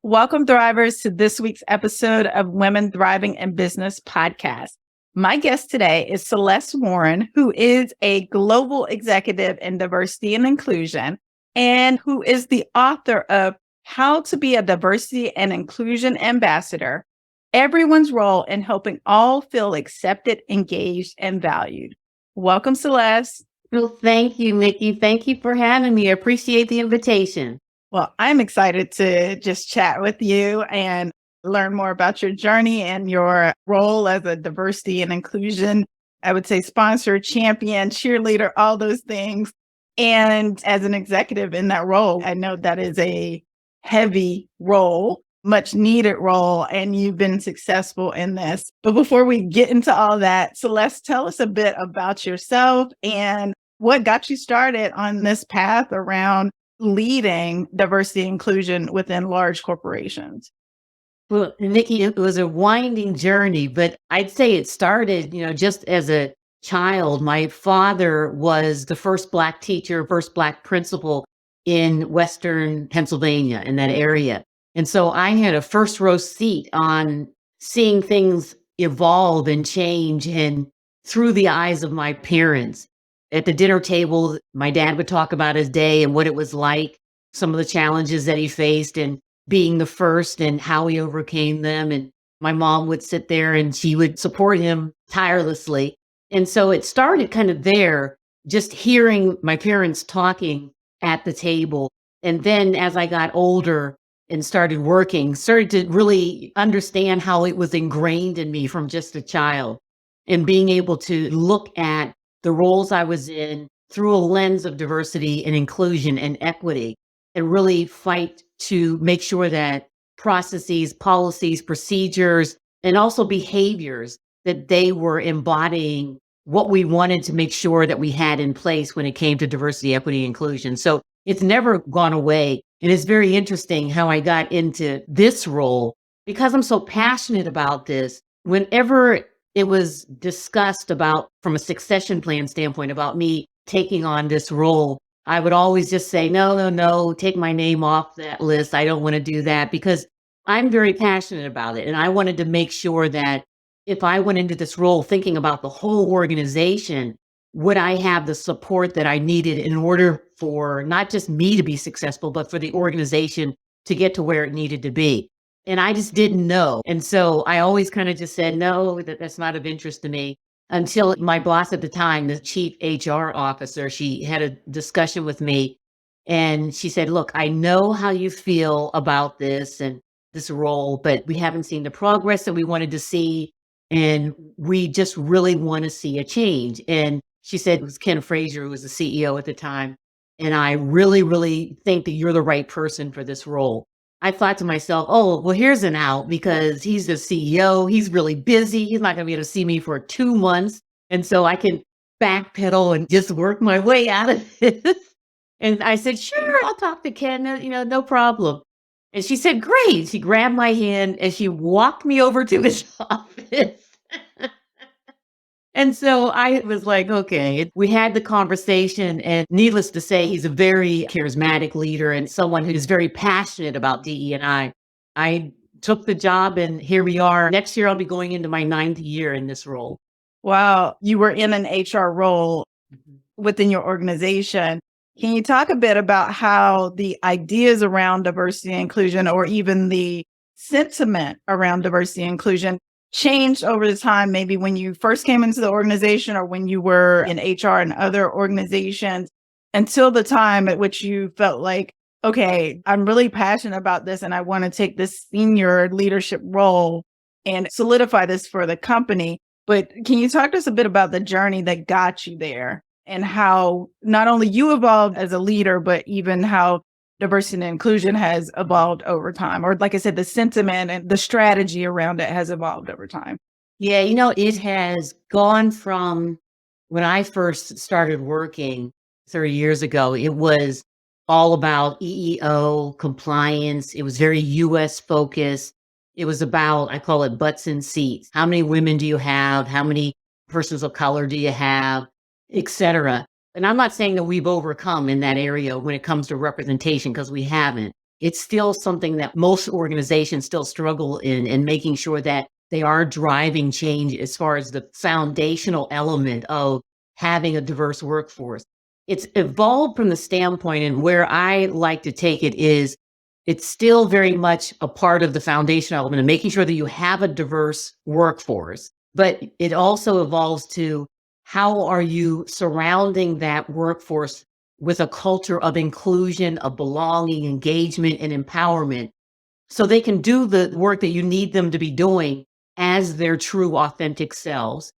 Welcome, Thrivers, to this week's episode of Women Thriving in Business podcast. My guest today is Celeste Warren, who is a global executive in diversity and inclusion, and who is the author of How to Be a Diversity and Inclusion Ambassador, Everyone's Role in Helping All Feel Accepted, Engaged, and Valued. Welcome, Celeste. Well, thank you, Nikki. Thank you for having me. I appreciate the invitation. Well, I'm excited to just chat with you and learn more about your journey and your role as a diversity and inclusion, I would say sponsor, champion, cheerleader, all those things. And as an executive in that role, I know that is a heavy role, much needed role, and you've been successful in this. But before we get into all that, Celeste, tell us a bit about yourself and what got you started on this path around leading diversity and inclusion within large corporations. Well, Nikki, it was a winding journey, but I'd say it started, just as a child. My father was the first Black teacher, first Black principal in Western Pennsylvania, in that area. And so I had a first row seat on seeing things evolve and change and through the eyes of my parents. At the dinner table, my dad would talk about his day and what it was like, some of the challenges that he faced and being the first and how he overcame them. And my mom would sit there and she would support him tirelessly. And so it started kind of there, just hearing my parents talking at the table. And then as I got older and started working, started to really understand how it was ingrained in me from just a child and being able to look at the roles I was in through a lens of diversity and inclusion and equity, and really fight to make sure that processes, policies, procedures, and also behaviors, that they were embodying what we wanted to make sure that we had in place when it came to diversity, equity, inclusion. So it's never gone away. And it's very interesting how I got into this role because I'm so passionate about this. Whenever it was discussed about, from a succession plan standpoint, about me taking on this role, I would always just say, no, take my name off that list. I don't want to do that because I'm very passionate about it. And I wanted to make sure that if I went into this role thinking about the whole organization, would I have the support that I needed in order for not just me to be successful, but for the organization to get to where it needed to be. And I just didn't know. And so I always kind of just said, no, that's not of interest to me. Until my boss at the time, the chief HR officer, she had a discussion with me and she said, look, I know how you feel about this and this role, but we haven't seen the progress that we wanted to see. And we just really want to see a change. And she said, it was Ken Frazier, who was the CEO at the time. And I really, really think that you're the right person for this role. I thought to myself, oh, well, here's an out because he's the CEO. He's really busy. He's not going to be able to see me for 2 months. And so I can backpedal and just work my way out of this. And I said, sure, I'll talk to Ken, no problem. And she said, great. She grabbed my hand and she walked me over to his office. And so I was like, okay, we had the conversation, and needless to say, he's a very charismatic leader and someone who's very passionate about DE&I. I took the job and here we are. Next year, I'll be going into my 9th year in this role. Wow. You were in an HR role within your organization. Can you talk a bit about how the ideas around diversity and inclusion, or even the sentiment around diversity and inclusion, changed over the time, maybe when you first came into the organization or when you were in HR and other organizations, until the time at which you felt like, okay, I'm really passionate about this and I want to take this senior leadership role and solidify this for the company. But can you talk to us a bit about the journey that got you there and how not only you evolved as a leader, but even how diversity and inclusion has evolved over time? Or like I said, the sentiment and the strategy around it has evolved over time. Yeah, it has gone from when I first started working 30 years ago, it was all about EEO compliance. It was very US focused. It was about, I call it butts in seats. How many women do you have? How many persons of color do you have, et cetera. And I'm not saying that we've overcome in that area when it comes to representation, because we haven't. It's still something that most organizations still struggle in making sure that they are driving change as far as the foundational element of having a diverse workforce. It's evolved from the standpoint, and where I like to take it is it's still very much a part of the foundational element of making sure that you have a diverse workforce, but it also evolves to how are you surrounding that workforce with a culture of inclusion, of belonging, engagement, and empowerment so they can do the work that you need them to be doing as their true, authentic selves.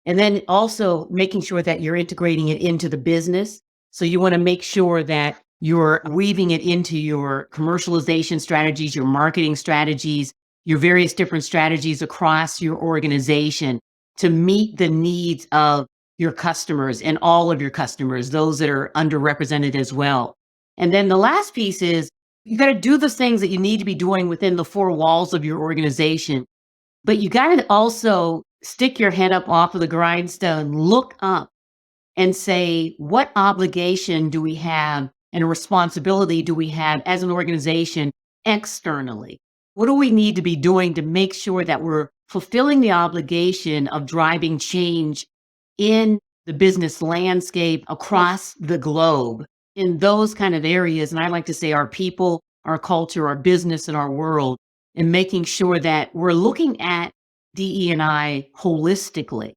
And then also making sure that you're integrating it into the business. So you want to make sure that you're weaving it into your commercialization strategies, your marketing strategies, your various different strategies across your organization to meet the needs of your customers and all of your customers, those that are underrepresented as well. And then the last piece is you got to do the things that you need to be doing within the four walls of your organization. But you got to also stick your head up off of the grindstone, look up and say, what obligation do we have and responsibility do we have as an organization externally? What do we need to be doing to make sure that we're fulfilling the obligation of driving change in the business landscape across the globe in those kind of areas? And I like to say our people, our culture, our business, and our world, and making sure that we're looking at DE&I holistically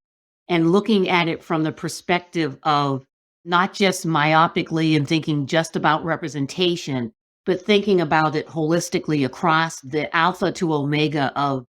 and looking at it from the perspective of not just myopically and thinking just about representation, but thinking about it holistically across the alpha to omega of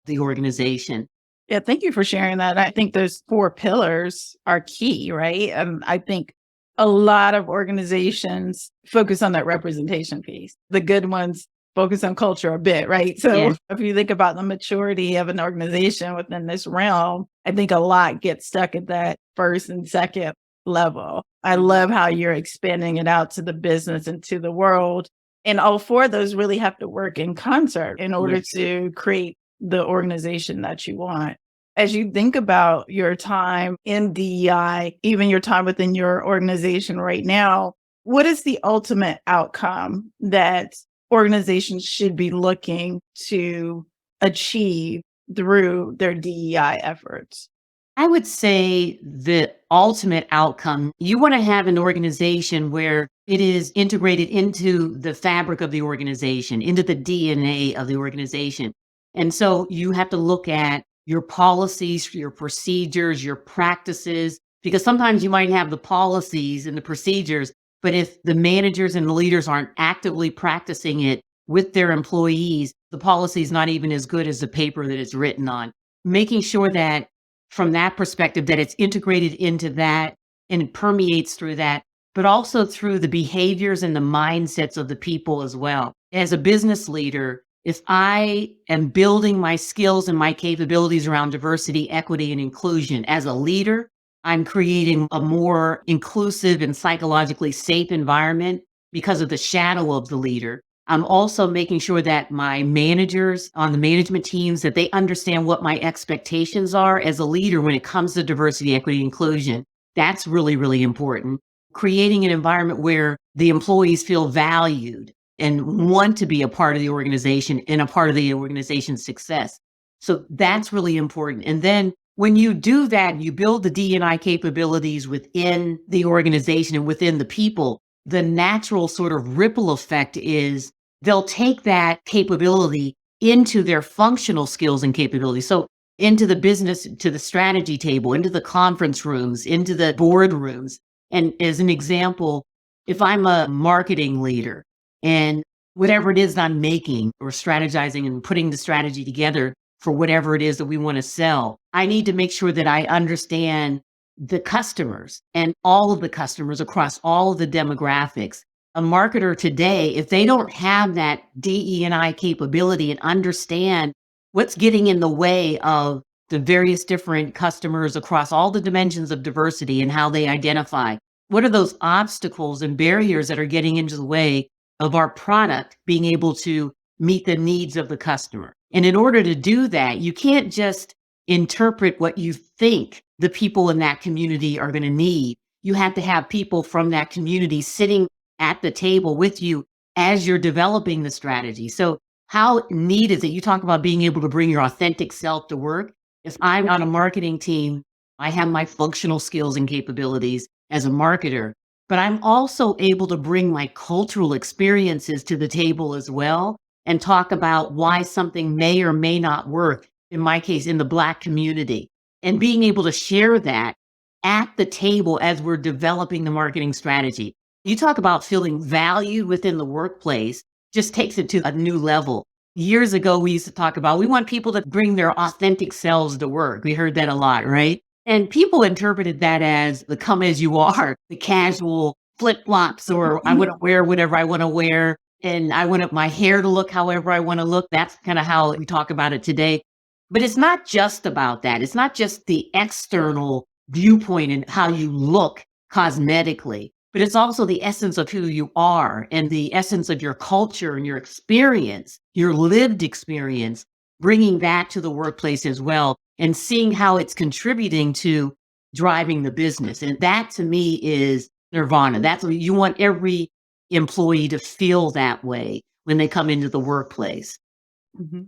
the organization. Yeah, thank you for sharing that. I think those four pillars are key, right? I think a lot of organizations focus on that representation piece. The good ones focus on culture a bit, right? So Yeah. if you think about the maturity of an organization within this realm, I think a lot gets stuck at that first and second level. I love how you're expanding it out to the business and to the world. And all four of those really have to work in concert in order Yes. to create the organization that you want. As you think about your time in DEI, even your time within your organization right now, what is the ultimate outcome that organizations should be looking to achieve through their DEI efforts? I would say the ultimate outcome, you want to have an organization where it is integrated into the fabric of the organization, into the DNA of the organization. And so you have to look at your policies, your procedures, your practices, because sometimes you might have the policies and the procedures, but if the managers and the leaders aren't actively practicing it with their employees, the policy is not even as good as the paper that it's written on. Making sure that from that perspective, that it's integrated into that and it permeates through that, but also through the behaviors and the mindsets of the people as well. As a business leader, if I am building my skills and my capabilities around diversity, equity, and inclusion as a leader, I'm creating a more inclusive and psychologically safe environment because of the shadow of the leader. I'm also making sure that my managers on the management teams, that they understand what my expectations are as a leader when it comes to diversity, equity, inclusion. That's really, really important. Creating an environment where the employees feel valued and want to be a part of the organization and a part of the organization's success. So that's really important. And then when you do that, you build the D&I capabilities within the organization and within the people, the natural sort of ripple effect is they'll take that capability into their functional skills and capabilities. So into the business, to the strategy table, into the conference rooms, into the board rooms. And as an example, if I'm a marketing leader and whatever it is I'm making or strategizing and putting the strategy together for whatever it is that we want to sell, I need to make sure that I understand the customers and all of the customers across all of the demographics. A marketer today, if they don't have that DE&I capability and understand what's getting in the way of the various different customers across all the dimensions of diversity and how they identify, what are those obstacles and barriers that are getting into the way of our product being able to meet the needs of the customer? And in order to do that, you can't just interpret what you think the people in that community are going to need. You have to have people from that community sitting at the table with you as you're developing the strategy. So how neat is it? You talk about being able to bring your authentic self to work. If I'm on a marketing team, I have my functional skills and capabilities as a marketer, but I'm also able to bring my cultural experiences to the table as well and talk about why something may or may not work, in my case, in the Black community, and being able to share that at the table as we're developing the marketing strategy. You talk about feeling valued within the workplace, just takes it to a new level. Years ago, we used to talk about, we want people to bring their authentic selves to work. We heard that a lot, right? And people interpreted that as the come as you are, the casual flip flops, or I want to wear whatever I want to wear. And I want my hair to look however I want to look. That's kind of how we talk about it today. But it's not just about that. It's not just the external viewpoint and how you look cosmetically, but it's also the essence of who you are and the essence of your culture and your experience, your lived experience, bringing that to the workplace as well and seeing how it's contributing to driving the business. And that to me is nirvana. That's what you want every employee to feel that way when they come into the workplace.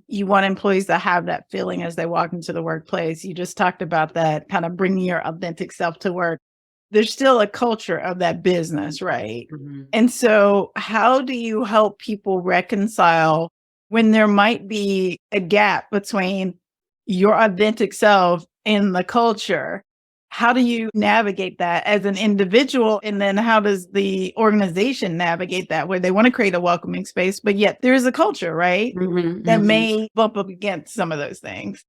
You want employees to have that feeling as they walk into the workplace. You just talked about that, kind of bringing your authentic self to work. There's still a culture of that business, right? And so how do you help people reconcile when there might be a gap between your authentic self and the culture? How do you navigate that as an individual? And then how does the organization navigate that, where they want to create a welcoming space, but yet there's a culture, right? That may bump up against some of those things.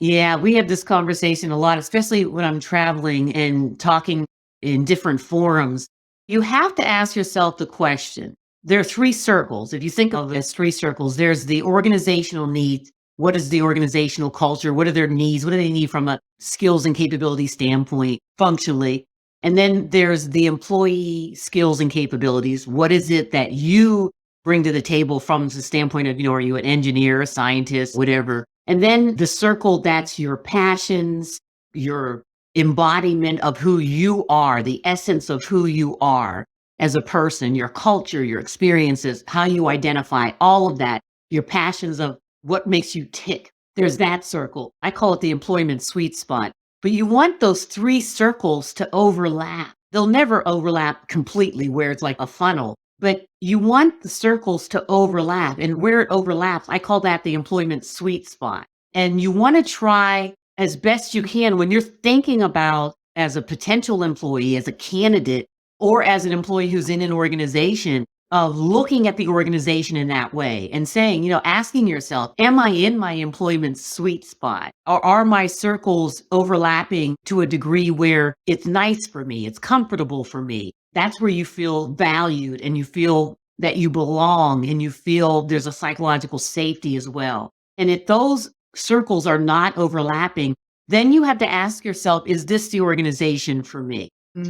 Yeah, we have this conversation a lot, especially when I'm traveling and talking in different forums. You have to ask yourself the question. There are three circles. If you think of it as three circles, there's the organizational needs. What is the organizational culture? What are their needs? What do they need from a skills and capability standpoint, functionally? And then there's the employee skills and capabilities. What is it that you bring to the table from the standpoint of, are you an engineer, a scientist, whatever? And then the circle, that's your passions, your embodiment of who you are, the essence of who you are as a person, your culture, your experiences, how you identify, all of that, your passions of what makes you tick. There's that circle. I call it the employment sweet spot. But you want those three circles to overlap. They'll never overlap completely where it's like a funnel, but you want the circles to overlap. And where it overlaps, I call that the employment sweet spot. And you want to try as best you can when you're thinking about, as a potential employee, as a candidate, or as an employee who's in an organization, of looking at the organization in that way and saying, asking yourself, am I in my employment sweet spot? Or are my circles overlapping to a degree where it's nice for me, it's comfortable for me? That's where you feel valued and you feel that you belong and you feel there's a psychological safety as well. And if those circles are not overlapping, then you have to ask yourself, is this the organization for me?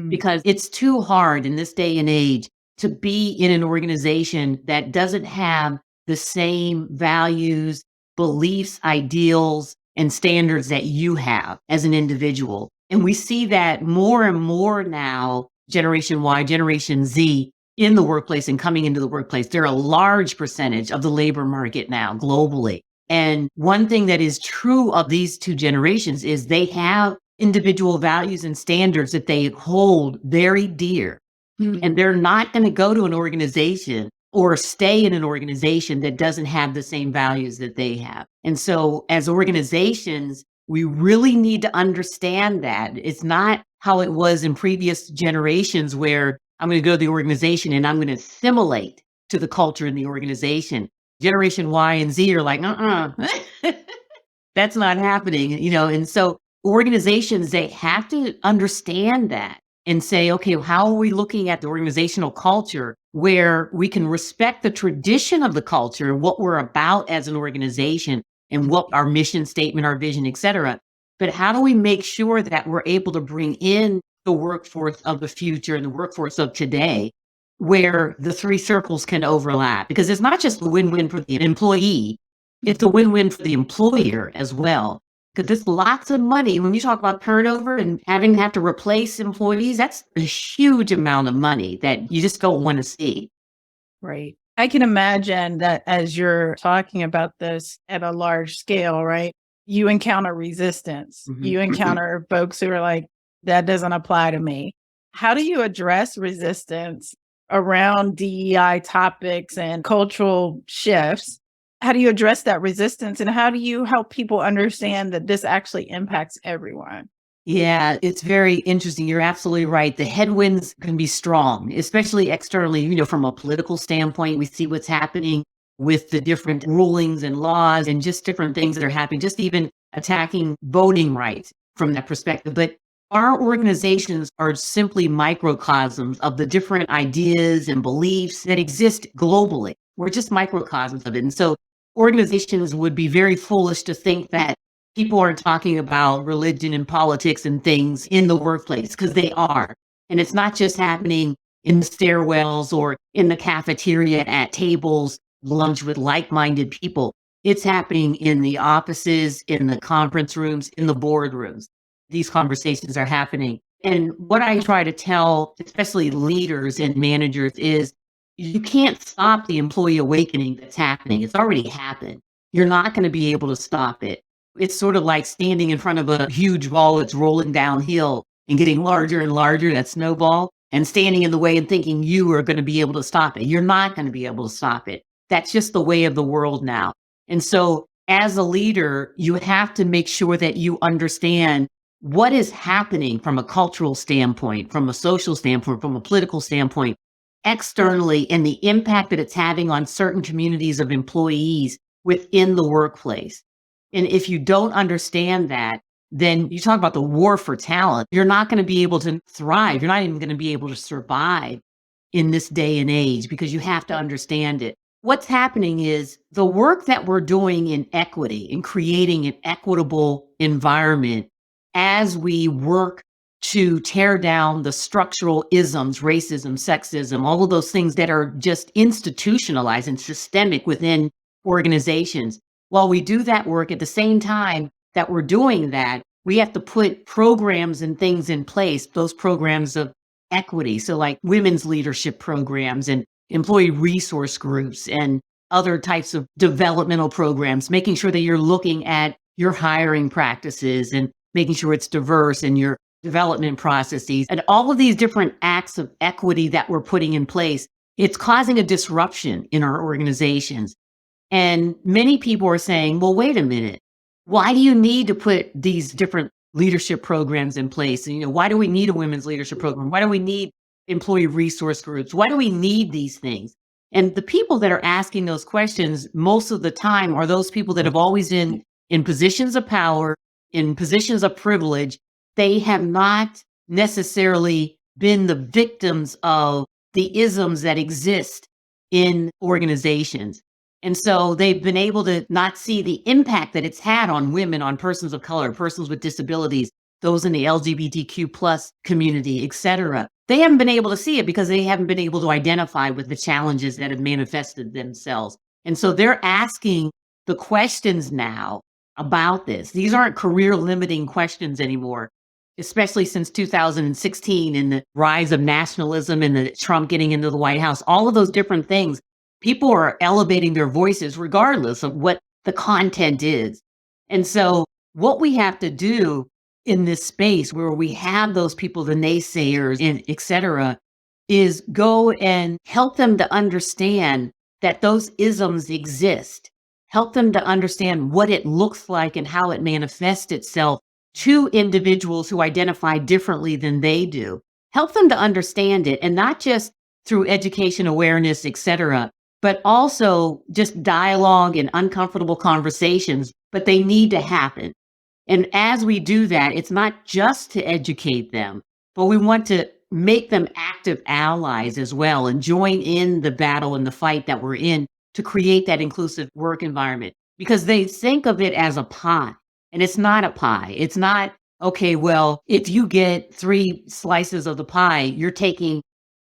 Because it's too hard in this day and age to be in an organization that doesn't have the same values, beliefs, ideals, and standards that you have as an individual. And we see that more and more now, Generation Y, Generation Z, in the workplace and coming into the workplace. They're a large percentage of the labor market now globally. And one thing that is true of these two generations is they have individual values and standards that they hold very dear. And they're not going to go to an organization or stay in an organization that doesn't have the same values that they have. And so as organizations, we really need to understand that it's not how it was in previous generations where I'm going to go to the organization and I'm going to assimilate to the culture in the organization. Generation Y and Z are like, that's not happening, and so organizations, they have to understand that and say, okay, how are we looking at the organizational culture where we can respect the tradition of the culture, what we're about as an organization and what our mission statement, our vision, et cetera. But how do we make sure that we're able to bring in the workforce of the future and the workforce of today where the three circles can overlap? Because it's not just a win-win for the employee, it's a win-win for the employer as well. because it's lots of money. When you talk about turnover and having to have to replace employees, that's a huge amount of money that you just don't want to see. Right. I can imagine that as you're talking about this at a large scale, right? You encounter resistance. You encounter folks who are like, that doesn't apply to me. How do you address resistance around DEI topics and cultural shifts? How do you address that resistance and how do you help people understand that this actually impacts everyone? Yeah, it's very interesting. You're absolutely right. The headwinds can be strong, especially externally, from a political standpoint. We see what's happening with the different rulings and laws and just different things that are happening, just even attacking voting rights from that perspective. But our organizations are simply microcosms of the different ideas and beliefs that exist globally. We're just microcosms of it. And so organizations would be very foolish to think that people aren't talking about religion and politics and things in the workplace, because they are. And it's not just happening in the stairwells or in the cafeteria at tables, lunch with like-minded people. It's happening in the offices, in the conference rooms, in the boardrooms. These conversations are happening. And what I try to tell, especially leaders and managers, is you can't stop the employee awakening that's happening. It's already happened. You're not going to be able to stop it. It's sort of like standing in front of a huge ball that's rolling downhill and getting larger and larger, that snowball, and standing in the way and thinking you are going to be able to stop it. You're not going to be able to stop it. That's just the way of the world now. And so as a leader, you have to make sure that you understand what is happening from a cultural standpoint, from a social standpoint, from a political standpoint, externally, and the impact that it's having on certain communities of employees within the workplace. And if you don't understand that, then you talk about the war for talent. You're not going to be able to thrive. You're not even going to be able to survive in this day and age because you have to understand it. What's happening is the work that we're doing in equity, in creating an equitable environment as we work to tear down the structural isms, racism, sexism, all of those things that are just institutionalized and systemic within organizations. While we do that work, at the same time that we're doing that, we have to put programs and things in place, those programs of equity. So like women's leadership programs and employee resource groups and other types of developmental programs, making sure that you're looking at your hiring practices and making sure it's diverse in your development processes and all of these different acts of equity that we're putting in place. It's causing a disruption in our organizations. And many people are saying, well, wait a minute. Why do you need to put these different leadership programs in place? And, why do we need a women's leadership program? Why do we need employee resource groups? Why do we need these things? And the people that are asking those questions most of the time are those people that have always been in positions of power, in positions of privilege. They have not necessarily been the victims of the isms that exist in organizations. And so they've been able to not see the impact that it's had on women, on persons of color, persons with disabilities, those in the LGBTQ plus community, et cetera. They haven't been able to see it because they haven't been able to identify with the challenges that have manifested themselves. And so they're asking the questions now about this. These aren't career limiting questions anymore, especially since 2016 and the rise of nationalism and the Trump getting into the White House, all of those different things. People are elevating their voices regardless of what the content is. And so what we have to do in this space where we have those people, the naysayers and et cetera, is go and help them to understand that those isms exist. Help them to understand what it looks like and how it manifests itself to individuals who identify differently than they do. Help them to understand it, and not just through education, awareness, et cetera, but also just dialogue and uncomfortable conversations, but they need to happen. And as we do that, it's not just to educate them, but we want to make them active allies as well and join in the battle and the fight that we're in to create that inclusive work environment, because they think of it as a pie, and it's not a pie. It's not, okay, well, if you get 3 slices of the pie, you're taking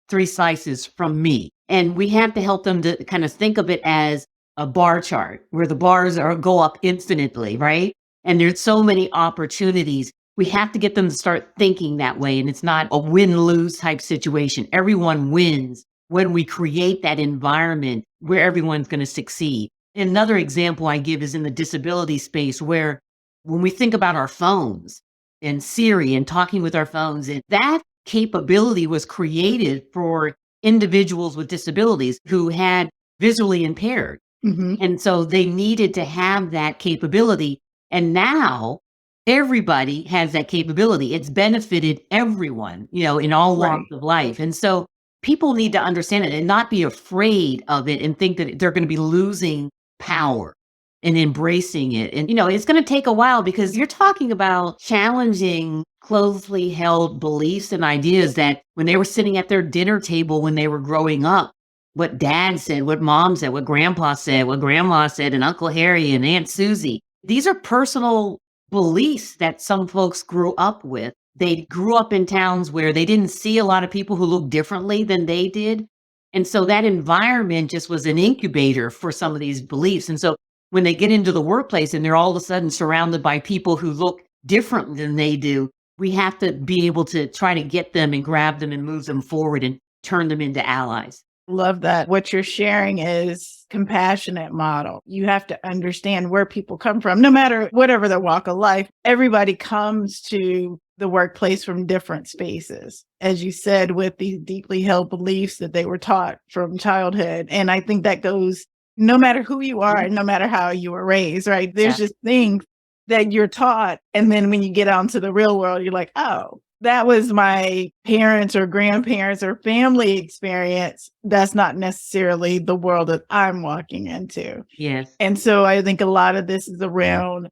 3 slices from me. And we have to help them to kind of think of it as a bar chart where the bars go up infinitely, right? and there's so many opportunities. We have to get them to start thinking that way. And it's not a win-lose type situation. Everyone wins when we create that environment where everyone's going to succeed. Another example I give is in the disability space, where when we think about our phones and Siri and talking with our phones, and that capability was created for individuals with disabilities who had visually impaired. Mhm. And so they needed to have that capability. And now everybody has that capability. It's benefited everyone, in all Right. walks of life. And so people need to understand it and not be afraid of it and think that they're going to be losing power and embracing it. And, it's going to take a while, because you're talking about challenging closely held beliefs and ideas that when they were sitting at their dinner table when they were growing up, what dad said, what mom said, what grandpa said, what grandma said, and Uncle Harry and Aunt Susie. These are personal beliefs that some folks grew up with. They grew up in towns where they didn't see a lot of people who looked differently than they did. And so that environment just was an incubator for some of these beliefs. And so when they get into the workplace and they're all of a sudden surrounded by people who look different than they do, we have to be able to try to get them and grab them and move them forward and turn them into allies. Love that. What you're sharing is compassionate model. You have to understand where people come from, no matter whatever their walk of life. Everybody comes to the workplace from different spaces, as you said, with these deeply held beliefs that they were taught from childhood. And I think that goes no matter who you are and no matter how you were raised, right? There's Yeah. just things that you're taught. And then when you get out into the real world, you're like, oh, that was my parents or grandparents or family experience. That's not necessarily the world that I'm walking into. Yes. And so I think a lot of this is around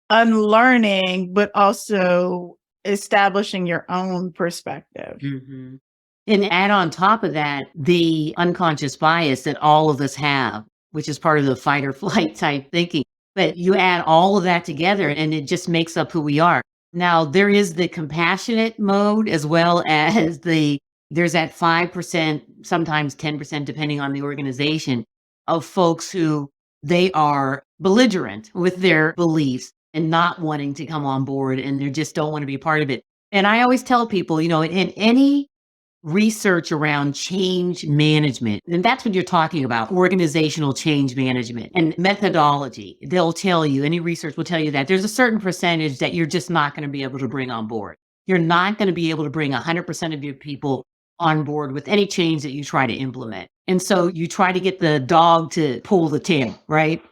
unlearning, but also establishing your own perspective. Mhm. And add on top of that, the unconscious bias that all of us have, which is part of the fight or flight type thinking. But you add all of that together and it just makes up who we are. Now, there is the compassionate mode, as well as there's that 5%, sometimes 10%, depending on the organization, of folks who they are belligerent with their beliefs and not wanting to come on board, and they just don't want to be part of it. And I always tell people, in any research around change management, and that's what you're talking about, organizational change management and methodology. They'll tell you, any research will tell you that there's a certain percentage that you're just not going to be able to bring on board. You're not going to be able to bring 100% of your people on board with any change that you try to implement. And so you try to get the dog to pull the tail, right?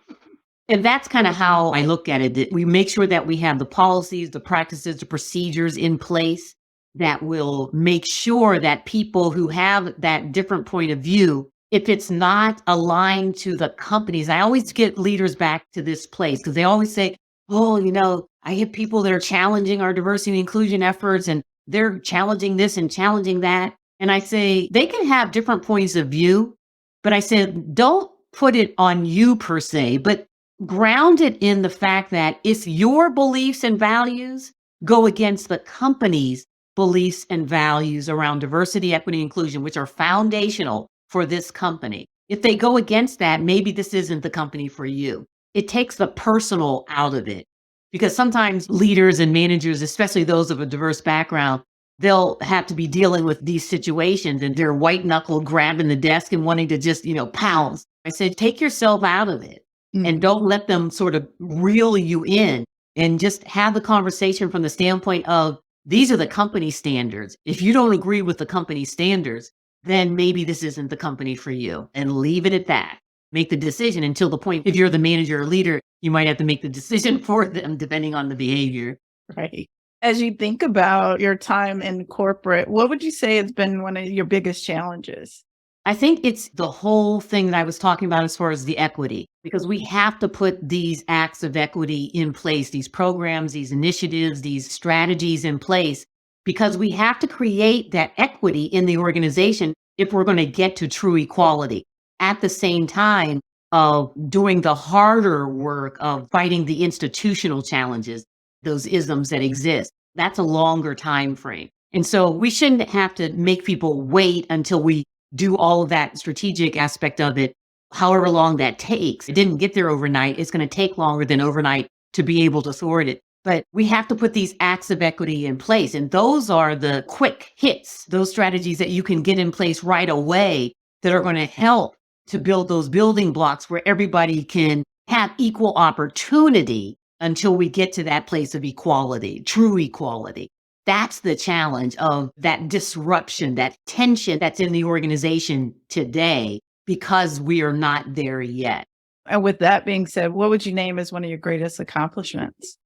And that's kind of how I look at it, that we make sure that we have the policies, the practices, the procedures in place that will make sure that people who have that different point of view, if it's not aligned to the companies, I always get leaders back to this place because they always say, oh, I have people that are challenging our diversity and inclusion efforts, and they're challenging this and challenging that. And I say, they can have different points of view, but I said, don't put it on you per se, but ground it in the fact that if your beliefs and values go against the company's beliefs and values around diversity, equity, inclusion, which are foundational for this company, if they go against that, maybe this isn't the company for you. It takes the personal out of it, because sometimes leaders and managers, especially those of a diverse background, they'll have to be dealing with these situations and they're white knuckle grabbing the desk and wanting to just, pounce. I said, take yourself out of it. And don't let them sort of reel you in, and just have the conversation from the standpoint of, these are the company standards. If you don't agree with the company standards, then maybe this isn't the company for you, and leave it at that. Make the decision until the point, if you're the manager or leader, you might have to make the decision for them depending on the behavior. Right. As you think about your time in corporate, what would you say has been one of your biggest challenges? I think it's the whole thing that I was talking about as far as the equity, because we have to put these acts of equity in place, these programs, these initiatives, these strategies in place, because we have to create that equity in the organization if we're going to get to true equality. At the same time of doing the harder work of fighting the institutional challenges, those isms that exist. That's a longer time frame. And so we shouldn't have to make people wait until we do all of that strategic aspect of it, however long that takes. It didn't get there overnight. It's going to take longer than overnight to be able to thwart it. But we have to put these acts of equity in place. And those are the quick hits, those strategies that you can get in place right away that are going to help to build those building blocks where everybody can have equal opportunity until we get to that place of equality, true equality. That's the challenge of that disruption, that tension that's in the organization today, because we are not there yet. And with that being said, what would you name as one of your greatest accomplishments?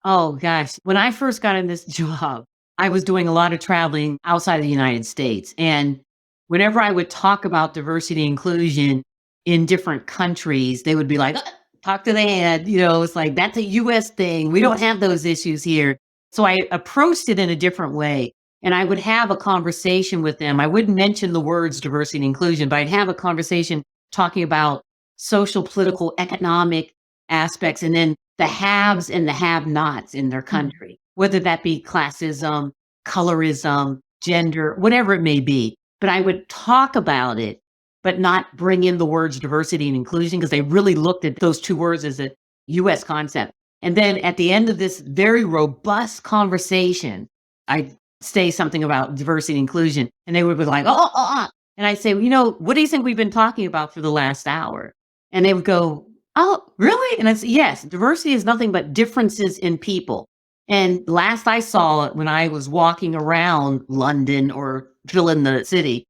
Oh gosh, when I first got in this job, I was doing a lot of traveling outside of the United States. And whenever I would talk about diversity and inclusion in different countries, they would be like, talk to the head. It's like, that's a US thing. We don't have those issues here. So I approached it in a different way. And I would have a conversation with them. I wouldn't mention the words diversity and inclusion, but I'd have a conversation talking about social, political, economic aspects, and then the haves and the have-nots in their country, whether that be classism, colorism, gender, whatever it may be. But I would talk about it, but not bring in the words diversity and inclusion, because they really looked at those two words as a US concept. And then at the end of this very robust conversation, I'd say something about diversity and inclusion, and they would be like, oh. And I'd say, what do you think we've been talking about for the last hour? And they would go, oh, really? And I said, yes, diversity is nothing but differences in people. And last I saw it, when I was walking around London or fill in the city,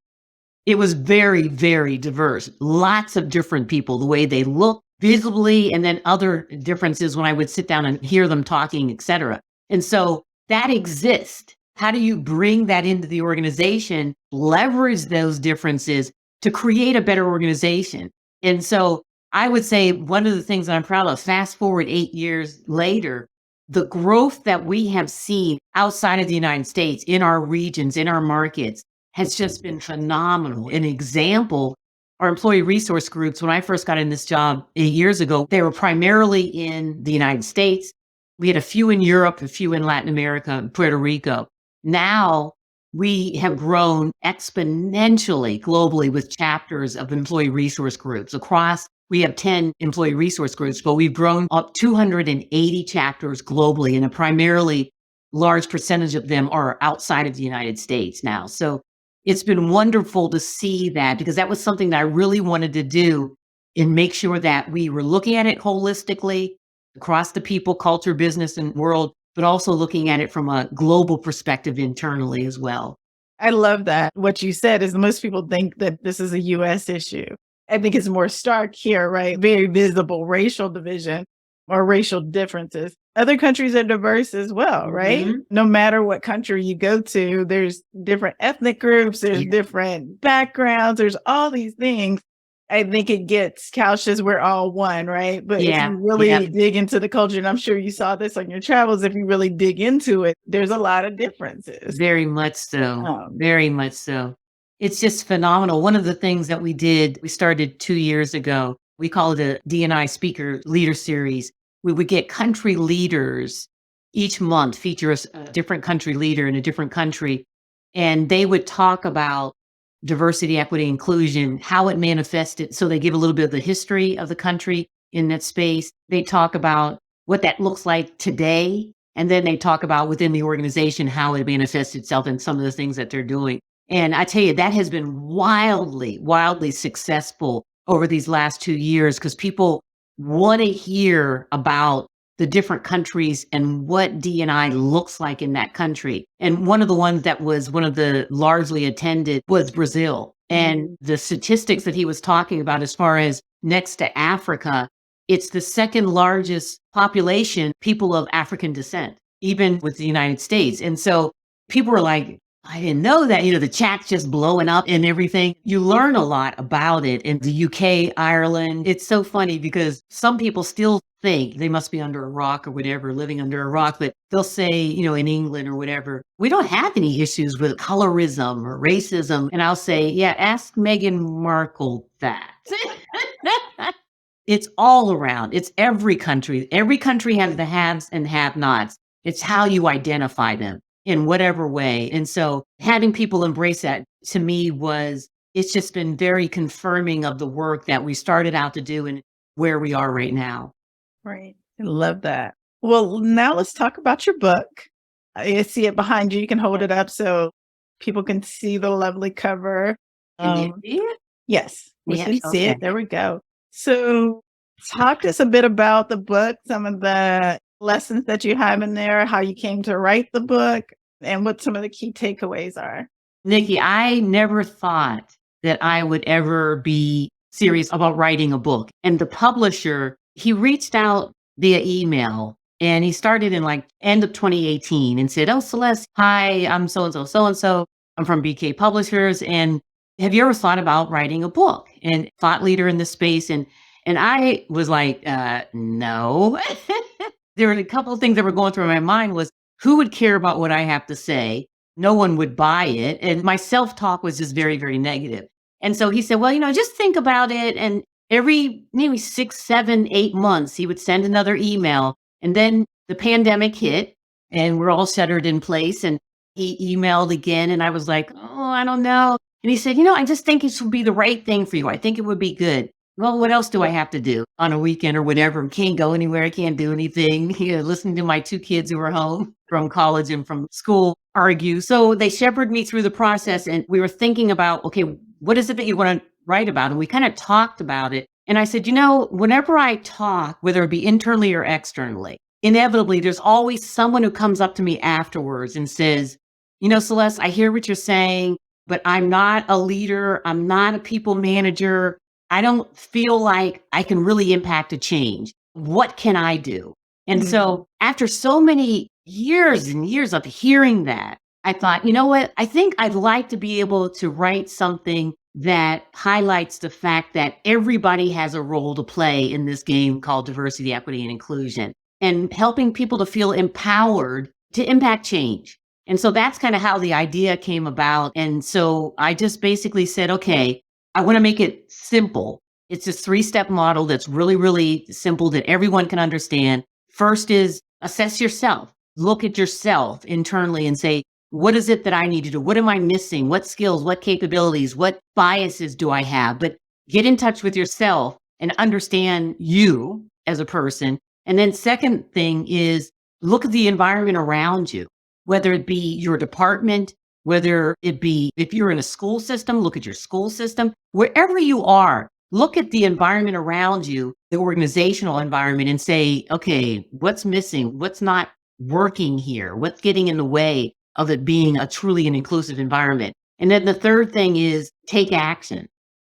it was very, very diverse. Lots of different people, the way they look visibly, and then other differences when I would sit down and hear them talking, et cetera. And so that exists. How do you bring that into the organization, leverage those differences to create a better organization? And so I would say one of the things that I'm proud of, fast forward 8 years later, the growth that we have seen outside of the United States, in our regions, in our markets, has just been phenomenal. An example, our employee resource groups, when I first got in this job 8 years ago, they were primarily in the United States. We had a few in Europe, a few in Latin America, and Puerto Rico. Now we have grown exponentially globally with chapters of employee resource groups across. We have 10 employee resource groups, but we've grown up 280 chapters globally, and a primarily large percentage of them are outside of the United States now. So it's been wonderful to see that, because that was something that I really wanted to do, and make sure that we were looking at it holistically across the people, culture, business, and world, but also looking at it from a global perspective internally as well. I love that. What you said is most people think that this is a US issue. I think it's more stark here, right? Very visible racial division or racial differences. Other countries are diverse as well, right? No matter what country you go to, there's different ethnic groups, there's different backgrounds, there's all these things. I think it gets couched as we're all one, right? But if you really dig into the culture, and I'm sure you saw this on your travels, if you really dig into it, there's a lot of differences. Very much so. Very much so. It's just phenomenal. One of the things that we did, we started 2 years ago, we call it a D&I Speaker Leader Series. We would get country leaders each month, feature a different country leader in a different country, and they would talk about diversity, equity, inclusion, how it manifested. So they give a little bit of the history of the country in that space. They talk about what that looks like today, and then they talk about within the organization how it manifests itself in some of the things that they're doing. And I tell you, that has been wildly, wildly successful over these last 2 years, because people want to hear about the different countries and what D&I looks like in that country. And one of the ones that was one of the largely attended was Brazil. And the statistics that he was talking about, as far as next to Africa, it's the second largest population, people of African descent, even with the United States. And so people were like, I didn't know that, the chat's just blowing up and everything. You learn a lot about it in the UK, Ireland. It's so funny because some people still think they must be under a rock or whatever, living under a rock, but they'll say, in England or whatever, we don't have any issues with colorism or racism. And I'll say, yeah, ask Meghan Markle that. It's all around. It's every country. Every country has the haves and have-nots. It's how you identify them in whatever way. And so having people embrace that, to me, it's just been very confirming of the work that we started out to do and where we are right now. Right. I love that. Well, now let's talk about your book. I see it behind you. You can hold it up so people can see the lovely cover. Can you Um, see it? yes, we Yes. can see Okay. it. There we go. So, talk to us a bit about the book, some of the lessons that you have in there, how you came to write the book, and what some of the key takeaways are. Nikki, I never thought that I would ever be serious about writing a book. And the publisher, he reached out via email and he started in like end of 2018 and said, "Oh, Celeste, hi, I'm so and so, so and so. I'm from BK Publishers. And have you ever thought about writing a book?" And thought leader in this space. And I was like, no. There were a couple of things that were going through my mind was who would care about what I have to say? No one would buy it. And my self-talk was just very, very negative. And so he said, "Well, just think about it." And every maybe 6, 7, 8 months, he would send another email. And then the pandemic hit and we're all shuttered in place. And he emailed again. And I was like, "Oh, I don't know." And he said, "I just think it would be the right thing for you. I think it would be good." Well, what else do I have to do on a weekend or whatever? Can't go anywhere. I can't do anything. Listening to my 2 kids who were home from college and from school argue. So they shepherded me through the process and we were thinking about, okay, what is it that you want to write about? And we kind of talked about it. And I said, whenever I talk, whether it be internally or externally, inevitably there's always someone who comes up to me afterwards and says, "Celeste, I hear what you're saying, but I'm not a leader. I'm not a people manager. I don't feel like I can really impact a change. What can I do?" And Mhm. so after so many years and years of hearing that, I thought, you know what? I think I'd like to be able to write something that highlights the fact that everybody has a role to play in this game called diversity, equity, and inclusion, and helping people to feel empowered to impact change. And so that's kind of how the idea came about. And so I just basically said, okay, I want to make it simple. It's this 3-step model that's really, really simple that everyone can understand. First is assess yourself. Look at yourself internally and say, what is it that I need to do? What am I missing? What skills, what capabilities, what biases do I have? But get in touch with yourself and understand you as a person. And then second thing is look at the environment around you, whether it be your department, whether it be if you're in a school system, look at your school system, wherever you are, look at the environment around you, the organizational environment, and say, okay, what's missing? What's not working here? What's getting in the way of it being a truly an inclusive environment? And then the third thing is take action.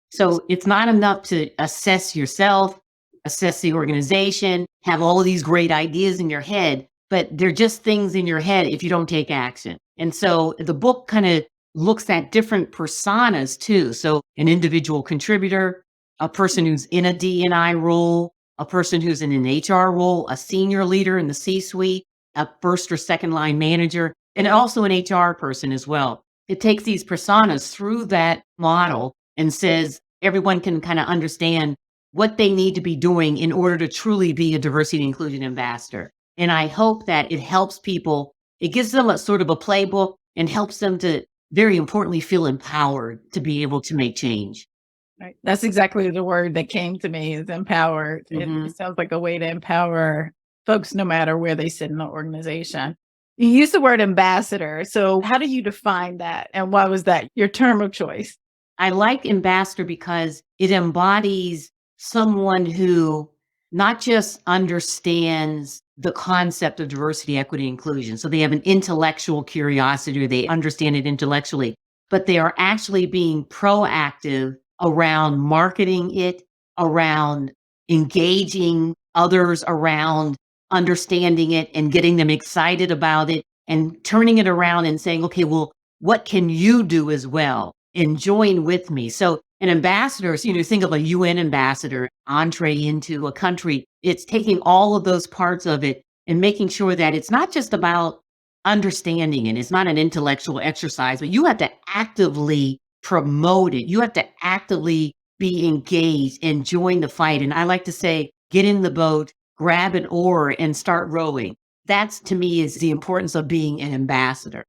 So it's not enough to assess yourself, assess the organization, have all of these great ideas in your head, but they're just things in your head if you don't take action. And so the book kind of looks at different personas too. So an individual contributor, a person who's in a D&I role, a person who's in an HR role, a senior leader in the C-suite, a first or second line manager, and also an HR person as well. It takes these personas through that model and says everyone can kind of understand what they need to be doing in order to truly be a diversity and inclusion ambassador. And I hope that it helps people. It gives them a sort of a playbook and helps them to, very importantly, feel empowered to be able to make change. Right. That's exactly the word that came to me is empowered. It Mhm. sounds like a way to empower folks no matter where they sit in the organization. You use the word ambassador. So, how do you define that? And why was that your term of choice? I like ambassador because it embodies someone who not just understands the concept of diversity, equity, inclusion. So they have an intellectual curiosity, or they understand it intellectually, but they are actually being proactive around marketing it, around engaging others around understanding it and getting them excited about it and turning it around and saying, okay, well, what can you do as well? And join with me. So an ambassador, so, think of a UN ambassador, entree into a country. It's taking all of those parts of it and making sure that it's not just about understanding it. It's not an intellectual exercise, but you have to actively promote it. You have to actively be engaged and join the fight. And I like to say, get in the boat, grab an oar and start rowing. That's to me is the importance of being an ambassador.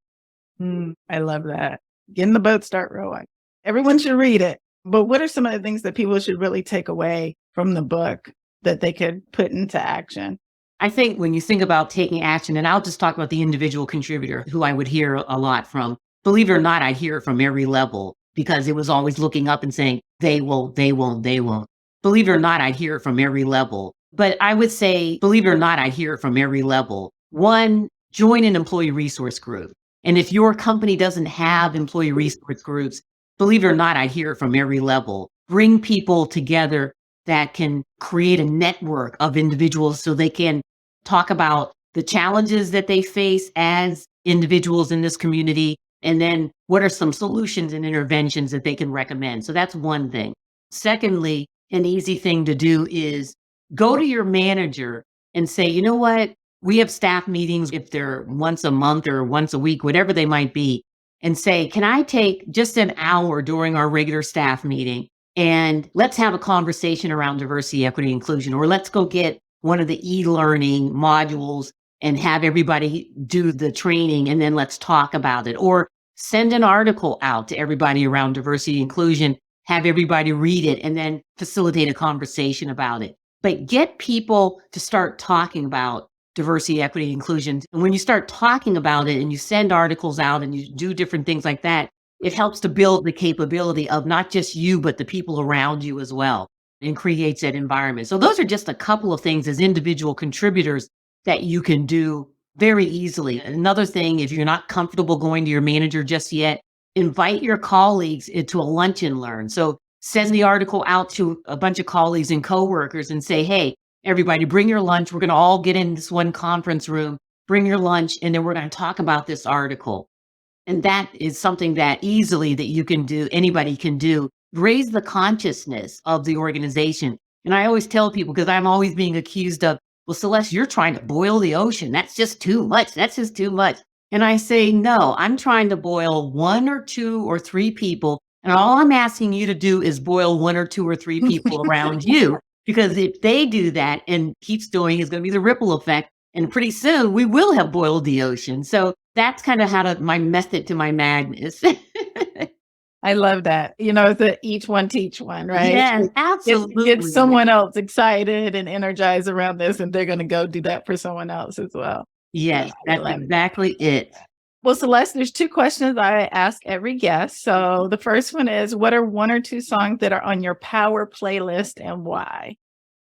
I love that. Get in the boat, start rowing. Everyone should read it. But what are some of the things that people should really take away from the book that they could put into action? I think when you think about taking action, and I'll just talk about the individual contributor who I would hear a lot from. Believe it or not, I'd hear it from every level because it was always looking up and saying, they won't, they won't, they won't. Believe it or not, I'd hear it from every level. But I would say, believe it or not, I'd hear it from every level. One, join an employee resource group. And if your company doesn't have employee resource groups, believe it or not, I'd hear it from every level. Bring people together that can create a network of individuals so they can talk about the challenges that they face as individuals in this community. And then what are some solutions and interventions that they can recommend? So that's one thing. Secondly, an easy thing to do is go to your manager and say, you know what? We have staff meetings, if they're once a month or once a week, whatever they might be, and say, can I take just an hour during our regular staff meeting and let's have a conversation around diversity, equity, inclusion, or let's go get one of the e-learning modules and have everybody do the training and then let's talk about it. Or send an article out to everybody around diversity, inclusion, have everybody read it and then facilitate a conversation about it. But get people to start talking about diversity, equity, inclusion. And when you start talking about it and you send articles out and you do different things like that, it helps to build the capability of not just you, but the people around you as well, and creates that environment. So those are just a couple of things as individual contributors that you can do very easily. Another thing, if you're not comfortable going to your manager just yet, invite your colleagues into a lunch and learn. So send the article out to a bunch of colleagues and coworkers and say, hey, everybody, bring your lunch. We're going to all get in this one conference room, bring your lunch, and then we're going to talk about this article. And that is something that easily that you can do, anybody can do, raise the consciousness of the organization. And I always tell people, because I'm always being accused of, well, Celeste, you're trying to boil the ocean. That's just too much. That's just too much. And I say, no, I'm trying to boil one or two or three people. And all I'm asking you to do is boil one or two or three people around you. Because if they do that and keeps doing, it's going to be the ripple effect. And pretty soon we will have boiled the ocean. So that's kind of my method to my madness. I love that. It's a each one teach one, right? Yes, absolutely. Get someone else excited and energized around this, and they're going to go do that for someone else as well. Yes, that's exactly it. Well, Celeste, there's two questions I ask every guest. So the first one is, what are one or two songs that are on your power playlist and why?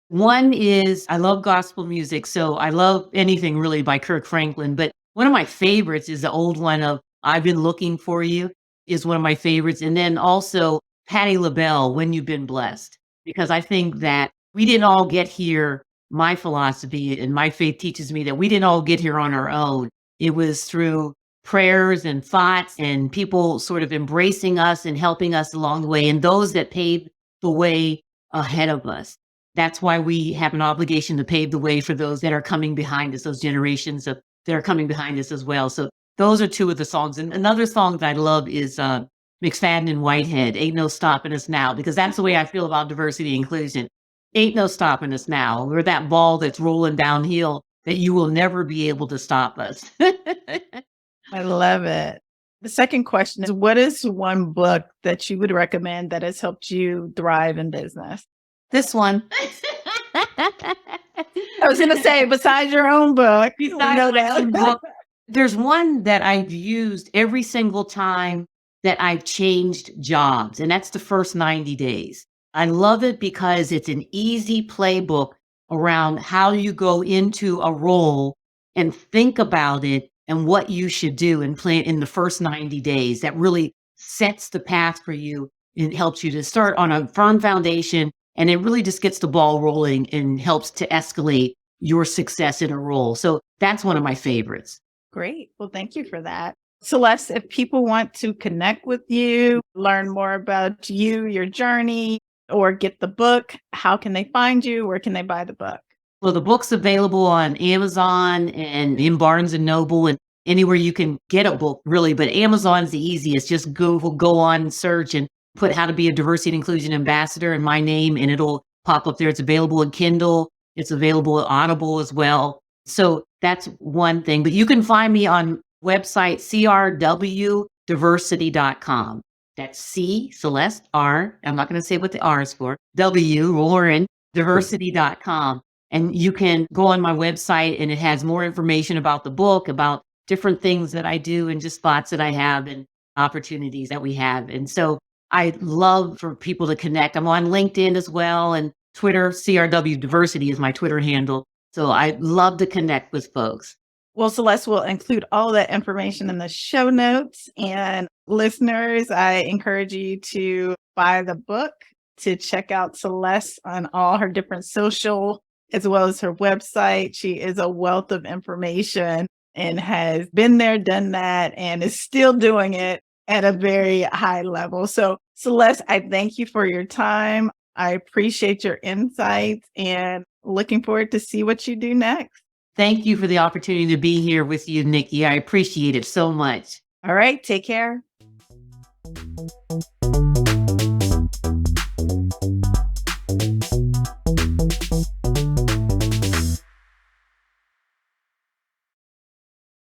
One is, I love gospel music, so I love anything really by Kirk Franklin, but one of my favorites is the old one of I've Been Looking for You is one of my favorites. And then also Patti LaBelle, When You've Been Blessed, because I think that we didn't all get here. My philosophy and my faith teaches me that we didn't all get here on our own. It was through prayers and thoughts and people sort of embracing us and helping us along the way, and those that paved the way ahead of us. That's why we have an obligation to pave the way for those that are coming behind us, those generations that are coming behind us as well. So those are two of the songs. And another song that I love is McFadden and Whitehead, Ain't No Stopping Us Now, because that's the way I feel about diversity and inclusion. Ain't no stopping us now. We're that ball that's rolling downhill that you will never be able to stop us. I love it. The second question is, what is one book that you would recommend that has helped you thrive in business? This one. I was going to say, besides your own book, there's one that I've used every single time that I've changed jobs, and that's The First 90 Days. I love it because it's an easy playbook around how you go into a role and think about it and what you should do and plan in the first 90 days. That really sets the path for you and helps you to start on a firm foundation. And it really just gets the ball rolling and helps to escalate your success in a role. So that's one of my favorites. Great. Well, thank you for that. Celeste, if people want to connect with you, learn more about you, your journey, or get the book, how can they find you? Where can they buy the book? Well, the book's available on Amazon and in Barnes and Noble and anywhere you can get a book, really. But Amazon's the easiest. Just go on and search and put How to Be a Diversity and Inclusion Ambassador and my name, and it'll pop up there. It's available in Kindle. It's available at Audible as well. So that's one thing. But you can find me on website crwdiversity.com. That's C, Celeste, R. I'm not going to say what the R is for. W, Warren, diversity.com. And you can go on my website and it has more information about the book, about different things that I do and just thoughts that I have and opportunities that we have. And so I love for people to connect. I'm on LinkedIn as well and Twitter, CRW Diversity is my Twitter handle. So I love to connect with folks. Well, Celeste will include all that information in the show notes. And listeners, I encourage you to buy the book, to check out Celeste on all her different social, as well as her website. She is a wealth of information and has been there, done that, and is still doing it at a very high level. So, Celeste, I thank you for your time. I appreciate your insights and looking forward to see what you do next. Thank you for the opportunity to be here with you, Nikki. I appreciate it so much. All right, take care.